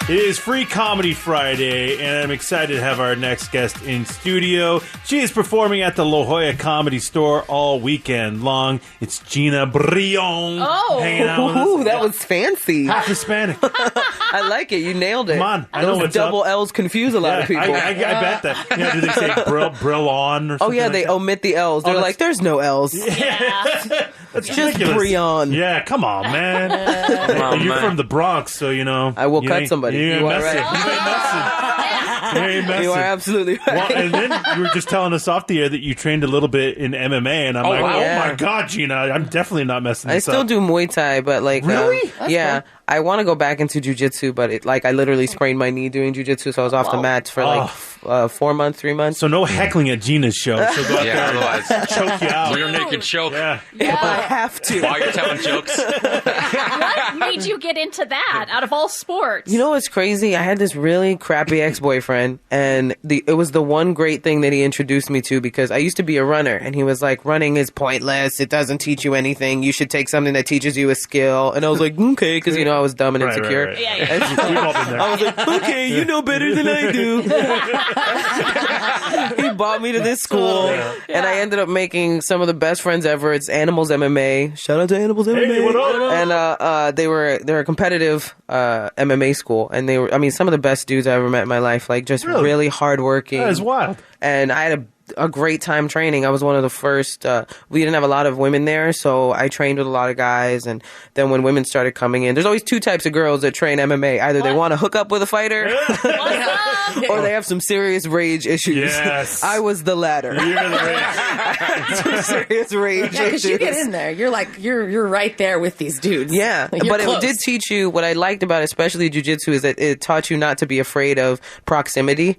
It is Free Comedy Friday, and I'm excited to have our next guest in studio. She is performing at the La Jolla Comedy Store all weekend long. It's Gina Brillon. Oh, hanging out with us. Ooh, that was fancy. Half Hispanic. I like it. You nailed it. Come on, I know Those what's double up. L's confuse a lot of people. I bet that. Yeah, do they say Brillon or something? Oh yeah, like they that? omit the L's. They're like, "There's no L's. yeah. That's Just ridiculous. Brillon." Yeah, come on, man. You're from the Bronx, so you know. I will cut somebody. You ain't You are messing. right. You ain't messing. You ain't messing. You are absolutely right. Well, and then you were just telling us off the air that you trained a little bit in MMA, and I'm like, wow. oh my God, Gina, I'm definitely not messing I this still up. do Muay Thai, but like, Really? yeah, I want to go back into Jujitsu, but I literally sprained my knee doing Jujitsu, so I was off the mats for like 4 months, 3 months. So no heckling at Gina's show. She'll go out Yeah, there otherwise, and choke you out. rear naked choke Yeah. If I have to. while you're telling jokes. What made you get into that out of all sports? You know what's crazy? I had this really crappy ex-boyfriend, and it was the one great thing that he introduced me to, because I used to be a runner, and he was like, running is pointless. It doesn't teach you anything. You should take something that teaches you a skill. And I was like, okay, because, I was dumb and Right, insecure. right. Yeah, yeah. We've all been there. I was like, okay, you know better than I do. He brought me to this school, and I ended up making some of the best friends ever. It's Animals MMA. Shout out to Animals MMA. Hey, what up? And they're a competitive MMA school, and they were, some of the best dudes I ever met in my life. Like, just really hardworking. That is wild. And I had a great time training. I was one of the first. We didn't have a lot of women there, so I trained with a lot of guys. And then when women started coming in, there's always two types of girls that train MMA. Either they want to hook up with a fighter, or they have some serious rage issues. Yes. I was the latter. You're the race. Some serious rage Yeah, because you issues. get in there, you're like you're right there with these dudes. Yeah, Like, you're but close. it did teach you what I liked about especially jiu-jitsu is that it taught you not to be afraid of proximity.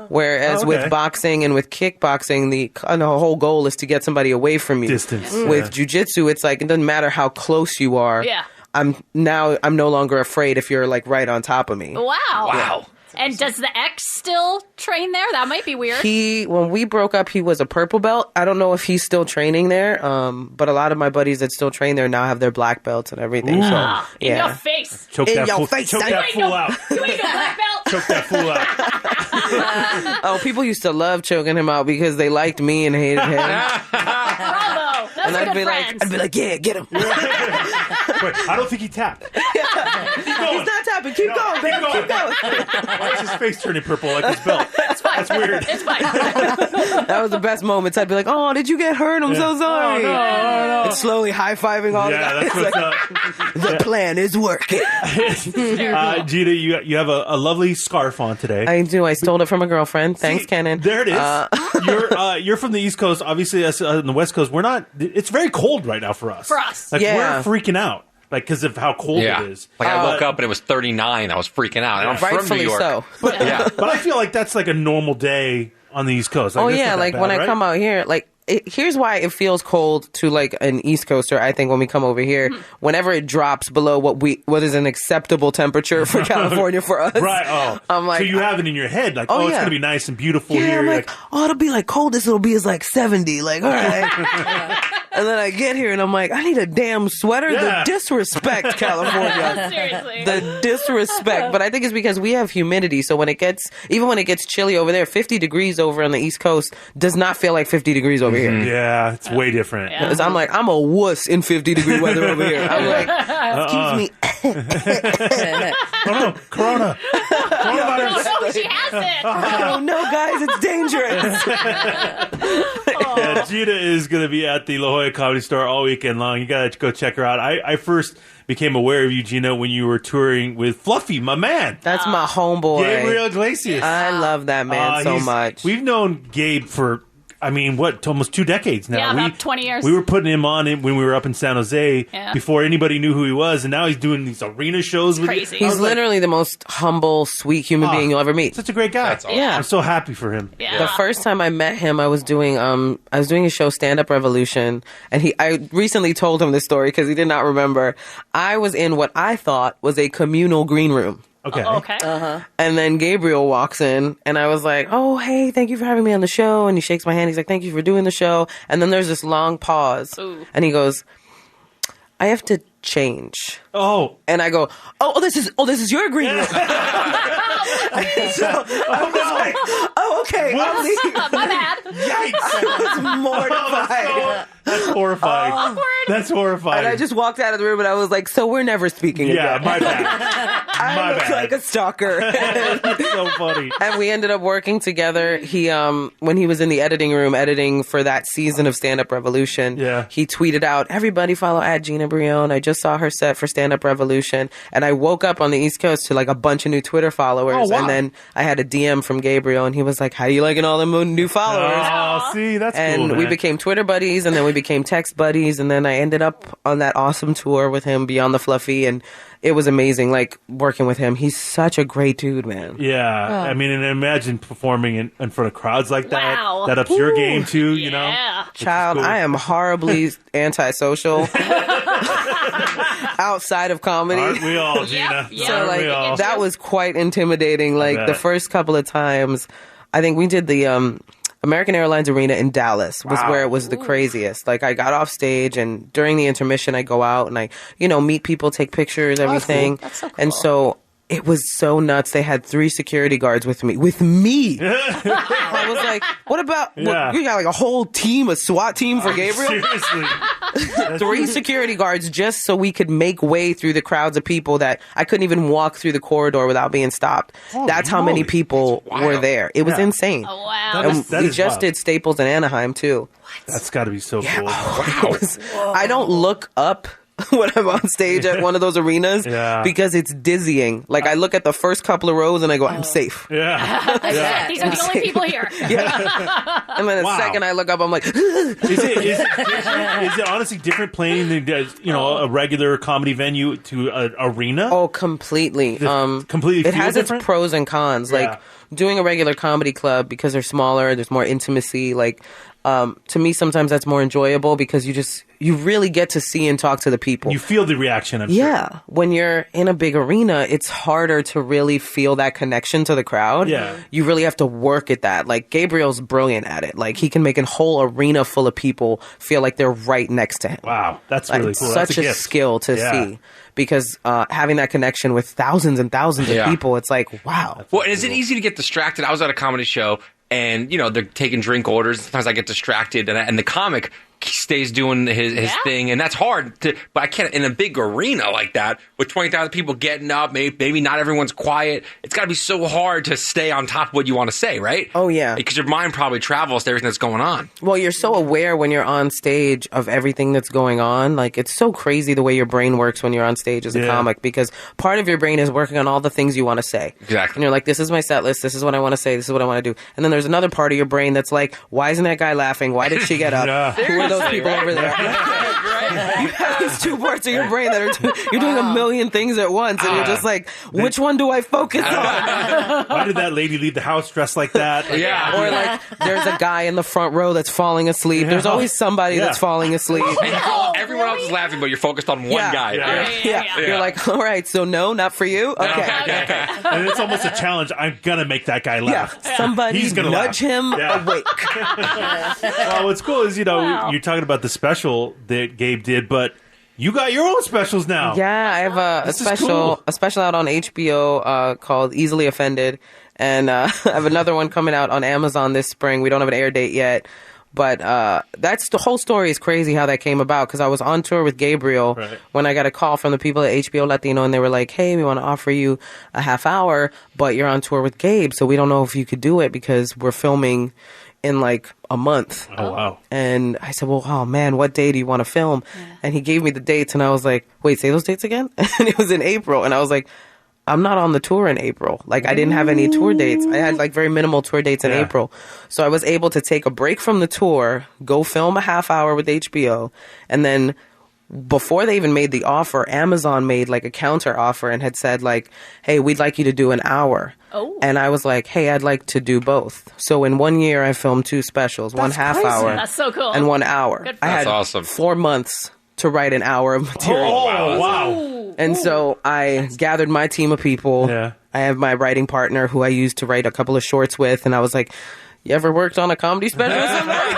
Whereas Okay. with boxing and with kickboxing, the whole goal is to get somebody away from you. Distance. With jiu-jitsu, it's like it doesn't matter how close you are. Yeah. I'm no longer afraid if you're like right on top of me. Wow. And does the ex still train there? That might be weird. When we broke up, he was a purple belt. I don't know if he's still training there, but a lot of my buddies that still train there now have their black belts and everything. So, Ah, in yeah. your face. Choke In that your fool, face, choke son. that fool out. You ain't no black belt. Choke that fool out. Oh, people used to love choking him out because they liked me and hated him. Bravo. Those And are I'd good be friends. like, yeah, get him. Wait, I don't think he tapped. Keep going. He's not tapping. Keep going, baby. Keep going. Why is his face turning purple like his belt? That's weird. It's fine. That was the best moments. I'd be like, oh, did you get hurt? I'm so sorry. no. And slowly high-fiving all Yeah, the that's guys. what's up. The plan is working. Gina, you have a lovely scarf on today. I do. I stole it from a girlfriend. Thanks, See, Kenan. There it is. You're from the East Coast. Obviously, us on the West Coast, we're not. It's very cold right now for us. For us. like Yeah. we're freaking out, like because of how cold Yeah. it is. Like I woke up and it was 39. I was freaking out. And I'm from New Rightfully York. so. Yeah. But I feel like that's like a normal day on the East Coast. Like, Oh that's yeah, not that like bad, when I right? come out here, like here's why it feels cold to like an East Coaster. I think when we come over here, whenever it drops below what is an acceptable temperature for California for us, Right. Oh, I'm like, so you have it in your head, like, Oh, it's yeah. gonna be nice and beautiful yeah, here. I'm like, oh, it'll be like coldest it'll be is like 70, like all right. And then I get here and I'm like, I need a damn sweater. Yeah. The disrespect, California. Seriously. The disrespect. But I think it's because we have humidity. So when it gets chilly over there, 50 degrees over on the East Coast does not feel like 50 degrees over here. yeah, it's way different. Yeah. 'Cause I'm like, I'm a wuss in 50-degree weather over here. I'm like, excuse me. Oh no, Corona. Coronavirus. Oh, no, she has it. Oh no, guys, it's dangerous. Yeah, Gina is going to be at the La Jolla Comedy Store all weekend long. You got to go check her out. I first became aware of you, Gina, when you were touring with Fluffy, my man. That's my homeboy. Gabriel Iglesias. I love that man so much. We've known Gabe for, almost 2 decades now. Yeah, about 20 years. We were putting him on when we were up in San Jose Yeah. before anybody knew who he was, and now he's doing these arena shows with crazy. I He's was like, literally the most humble, sweet human being you'll ever meet. such a great guy. That's awesome. Yeah. I'm so happy for him. Yeah. The first time I met him, I was doing a show, Stand Up Revolution, and I recently told him this story because he did not remember. I was in what I thought was a communal green room. Okay. Okay. And then Gabriel walks in, and I was like, oh, hey, thank you for having me on the show. And he shakes my hand. He's like, thank you for doing the show. And then there's this long pause. Ooh. And he goes, I have to change. Oh. And I go, this is your green room. So I was like, okay, I'll leave. My bad. Yikes. I was mortified. That's horrifying. Awkward. That's horrifying. And I just walked out of the room and I was like, so we're never speaking yeah, again. my bad. I look like a stalker. That's so funny. And we ended up working together. He, when he was in the editing room editing for that season of Stand Up Revolution, he tweeted out, everybody follow at Gina Brillon. I just saw her set for Stand Up Revolution. And I woke up on the East Coast to like a bunch of new Twitter followers. Oh, wow. And then I had a DM from Gabriel and he was like, how you liking all them new followers? Oh, see, that's and cool, man. we became Twitter buddies, and then we became text buddies, and then I ended up on that awesome tour with him, Beyond the Fluffy, and it was amazing, like, working with him. He's such a great dude, man. Yeah. I mean, and imagine performing in front of crowds like that. Wow. That ups your game, too, you know? Yeah. Child, cool. I am horribly antisocial outside of comedy. Aren't we all, Gina? Yep. So, Aren't like, we all? that was quite intimidating. Like, bet. the first couple of times, I think we did the American Airlines Arena in Dallas was Wow. where it was the craziest. Like, I got off stage, and during the intermission, I go out and I, meet people, take pictures, everything. That's so cool. And so it was so nuts. They had 3 security guards with me. I was like, what about, Yeah. we got like a whole team, a SWAT team for Gabriel? Seriously. 3 security guards just so we could make way through the crowds of people that I couldn't even walk through the corridor without being stopped. That's how many moly. people were there. It was Yeah. insane. Oh, wow. That And is- that we is just wild. did Staples in Anaheim too. That's got to be so cool. I don't look up when I'm on stage at one of those arenas because it's dizzying. Like, I look at the first couple of rows and I go, I'm safe. Yeah. Yeah. These are the only people here. And then the Wow. second I look up, I'm like, Is it honestly different playing than a regular comedy venue to an arena? oh, completely. Completely It feel has different? its pros and cons. Yeah. Like, doing a regular comedy club, because they're smaller, there's more intimacy. Like, to me, sometimes that's more enjoyable because you really get to see and talk to the people. You feel the reaction, I'm Yeah. sure. When you're in a big arena, it's harder to really feel that connection to the crowd. Yeah. You really have to work at that. Like, Gabriel's brilliant at it. Like, he can make a whole arena full of people feel like they're right next to him. Wow. That's Like, really it's cool. such That's a a gift. skill to Yeah. see. Because having that connection with thousands and thousands of Yeah. people, it's like, wow. Well, and is it easy to get distracted? I was at a comedy show, and they're taking drink orders. Sometimes I get distracted, and the comic stays doing his thing, and that's hard to. But I can't in a big arena like that with 20,000 people getting up. Maybe not everyone's quiet. It's got to be so hard to stay on top of what you want to say, right? Oh, yeah. because your mind probably travels to everything that's going on. Well, you're so aware when you're on stage of everything that's going on. Like, it's so crazy the way your brain works when you're on stage as a comic, because part of your brain is working on all the things you want to say. Exactly. And you're like, this is my set list. This is what I want to say. This is what I want to do. And then there's another part of your brain that's like, why isn't that guy laughing? Why did she get up? Yeah. Who are those people over there? You have these 2 parts of your brain that are you're doing a million things at once, and you're just like, which one do I focus on? Why did that lady leave the house dressed like that? Like, Yeah. Or like, there's a guy in the front row that's falling asleep. There's always somebody that's falling asleep. And everyone else is laughing, but you're focused on one guy. Yeah. Yeah. You're like, all right, so no, not for you. Okay. Okay. And it's almost a challenge. I'm going to make that guy laugh. Yeah, somebody He's gonna nudge laugh. him Yeah. awake. Well, what's cool is, Wow. you're talking about the special that Gabe did, but you got your own specials now. Yeah, I have a This is special cool. a special out on HBO called Easily Offended, and I have another one coming out on Amazon this spring. We don't have an air date yet. But that's the whole story is crazy how that came about, because I was on tour with Gabriel when I got a call from the people at HBO Latino, and they were like, hey, we want to offer you a half hour, but you're on tour with Gabe, so we don't know if you could do it because we're filming in like a month. Oh, wow. And I said, well, oh man, what day do you want to film? And he gave me the dates, and I was like, wait, say those dates again? And it was in April, and I was like, I'm not on the tour in April. Like, I didn't have any tour dates. I had like very minimal tour dates in April. So I was able to take a break from the tour, go film a half hour with HBO, and then before they even made the offer, Amazon made like a counter offer and had said like, hey, we'd like you to do an hour. Oh. And I was like, hey, I'd like to do both. So in 1 year, I filmed 2 specials, one half hour That's so cool. and 1 hour. Good for I you. had That's awesome. 4 months to write an hour of material. Oh, wow. And so I gathered my team of people. Yeah. I have my writing partner who I used to write a couple of shorts with. And I was like, you ever worked on a comedy special with somebody?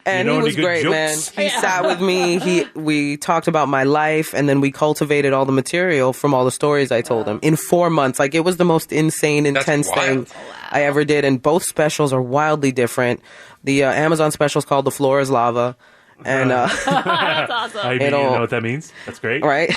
And know he any was good great, jokes? man. He sat with me. We talked about my life, and then we cultivated all the material from all the stories I told him in 4 months. Like, it was the most insane, intense wild. thing I ever did. And both specials are wildly different. The Amazon special is called "The Floor Is Lava," and That's awesome. I mean, you know what that means? That's great. right.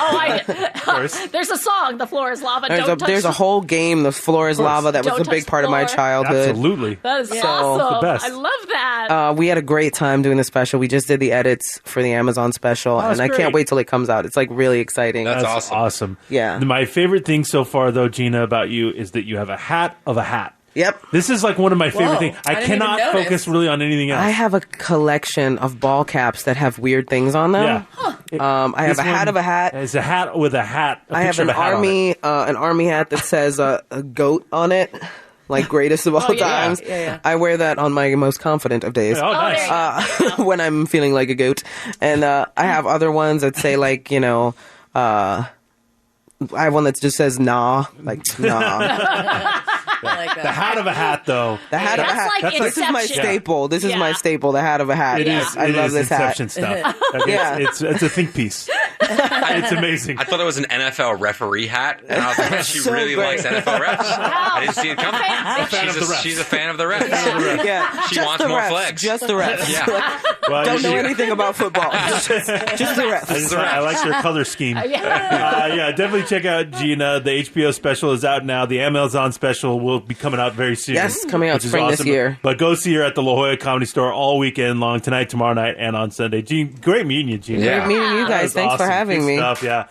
Of course. There's a song, "The Floor is Lava." There's a whole game, "The Floor Is Lava," that was Don't a big touch part of my floor. childhood. Absolutely. That is So, awesome. the best. I love that. We had a great time doing the special. We just did the edits for the Amazon special, that's and I great. can't wait till it comes out. It's like really exciting. That's That's awesome. Yeah. My favorite thing so far, though, Gina, about you is that you have a hat of a hat. Yep. This is like one of my favorite Whoa, things. I I didn't cannot even notice. focus really on anything else. I have a collection of ball caps that have weird things on them. Yeah. I have a hat of a hat. It's a hat with a hat. I have picture an of a hat on it. army hat that says a goat on it, like greatest of all yeah. times. Yeah. I wear that on my most confident of days. Oh, nice. there you go. When I'm feeling like a goat. And I have other ones that say like, I have one that just says nah, like nah. I like The that. hat of a hat, though. The hat of a That's hat. like This is my Inception. staple. This is Yeah. my staple. The hat of a hat. It Yeah. is. I It love is this hat. Inception stuff. Like, Yeah. it's a think piece. It's amazing. I thought it was an NFL referee hat, and I was like, she So really great. likes NFL refs. I didn't see it coming. fan of the refs. She's a fan of the refs. Yeah, She just wants the more refs. flags. Just the refs. Yeah. Well, Don't know you- anything about football. just the refs. I like your color scheme. Yeah, definitely check out Gina. The HBO special is out now. The Amazon special will be coming out very soon. Yes, coming out which is spring this year. But go see her at the La Jolla Comedy Store all weekend long, tonight, tomorrow night, and on Sunday. Gene, great meeting you, Gina. Yeah. Great meeting you That guys. was Thanks for awesome. having Good me. stuff, yeah.